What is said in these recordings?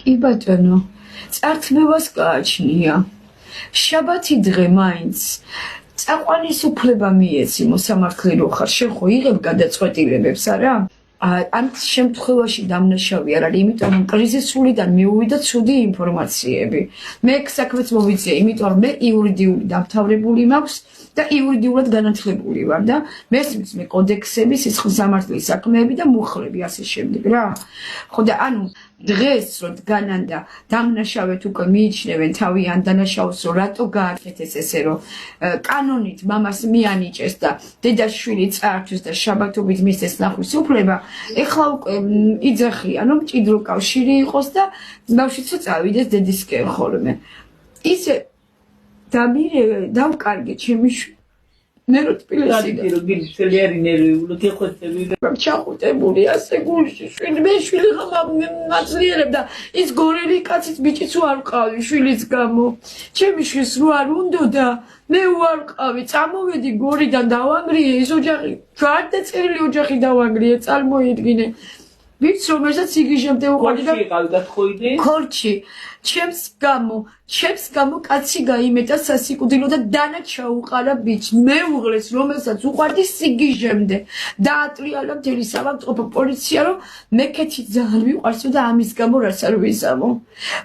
კი ბატონო, წართმევას გააჩნია. შაბათი დღე მაინც წაყვანისუფლება მიეცი მოსამართლე რო ხარ, შენ ხო იღებ გადაწყვეტილებებს, არა? ამ შემთხვევაში დამნაშავე არ არის, იმიტომ რომ კრიზისულიდან მიუვიდა ცუდი ინფორმაციები. მე საქმეც მოვიწია, იმიტომ რომ მე იურიდიული დამთავრებული მაქვს და იურიდიულად განათლებული ვარ და მესმის მე კოდექსები, სისხლისამართლის საქმეები და მუხლები ასე შემდეგ რა. ხო და ანუ დღეს რო დგანან და დამნაშავეთ უკვე მიიჩნევენ თავიან დანაშაულს, რომ რატო გააკეთეს ესე, რომ კანონით მამას მიანიჭეს და დედაშვილი წაართვეს და შაბათობით მისცეს ნახვის უფლება, ეხლა უკვე იძახიან, რომ მჭიდრო კავშირი იყოს და ბავშვიც წავიდეს დედისკენ ხოლმე. ისე დამირევე, დავკარგე ჩემი მე რო თბილისიდან ჩახუტებული ასე გულში მე შვილი მაძლიერებ და ის გორელი კაციც ბიჭიც არ ვყავი შვილის გამო ჩემი შვილს რო არ უნდოდა მე უარ ვყავი წამოვედი გორიდან დავანგრიე ის ოჯახი გარდაწერილი ოჯახი დავანგრიე წარმოიდგინე ვინც რომელსაც იგიჟემდე უყავდი და ქორჩი ჩემს გამო კაცი გაიმეტა სასიკვდილო და დანა ჩაუყარა ბიჭს მეუღლეს რომელსაც უყვარდი სიგიჟემდე დაატრიალა მთელი სამავტყოფო პოლიცია რომ მეკეთი ძალიან მიყვარსო და ამის გამო რაც არ ვიზამო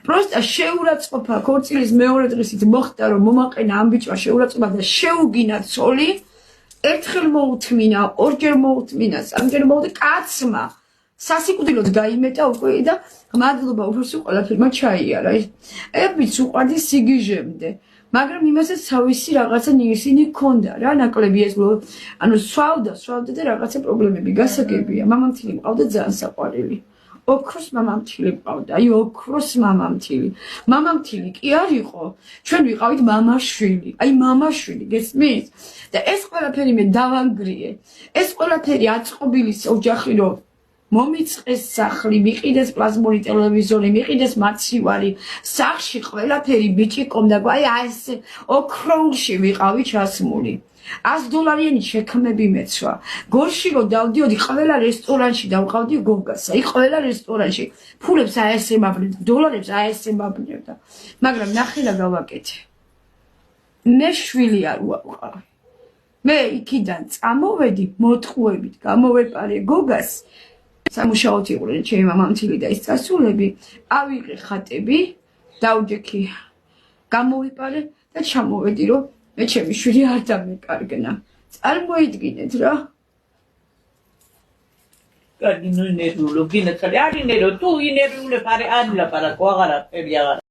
პროსტა შეურაცხყოფა ქორწილის მეორე დღესით მოხდა რომ მომაყენა ამ ბიჭმა შეურაცხყოფა და შეუგინა ცოლი ერთხელ მოუთმინა ორჯერ მოუთმინა სამჯერ მოუთმინა კაცმა სასიკვდილოდ გაიმეტა უკვე და მადლობა უფროსი ყველაფერმა ჩაიარა. ებიც უყვარდი სიგიჟემდე. მაგრამ იმასაც თავისი რაღაცა ისინი ქონდა რა ნაკლები ეს ანუ სვავდა და რაღაცა პრობლემები გასაგებია. მამამთილი მყავდა ძალიან საყვარელი. ოქროს მამამთილი მყავდა. აი ოქროს მამამთილი. მამამთილი კი არ იყო. ჩვენ ვიყავით მამაშვილი. აი მამაშვილი გესმის? და ეს ყველაფერი მე დავანგრიე. ეს ყველაფერი აწყობილის ოჯახი რო მომიწყეს სახლი, მიყიდეს პლაზმური ტელევიზორი, მიყიდეს მაცივარი, სახლში ყველაფერი ბიჭი ყომდა, აი ესე ოქროულში ვიყავი ჩასმული. $100 შექმნები მეცვა. გორში რო დავდიოდი, ყველა რესტორანში დავყავდი გოგას. აი ყველა რესტორანში ფულებს აესემაბნებდა, დოლარებს აესემაბნებდა. მაგრამ ნახელა გავაკეთე. მე შვილი არ ვაყავ. მე იქიდან წამოვედი მოტყუებით, გამოვეპარე გოგას. სამუშაოდ იყვნენ ჩემი მამამთილი და ის წასულები, ავიღე ხატები, დავჯექი, გამოვიპარე და ჩამოვედი, რომ მე ჩემი შვილი არ დამეკარგნა. წარმოიდგინეთ რა. კარგი ნერვიულო, გინაცალე, არ ინერვიულო, თუ ინერვიულებ, არ ლაპარაკო, აღარა, ფერი აღარა.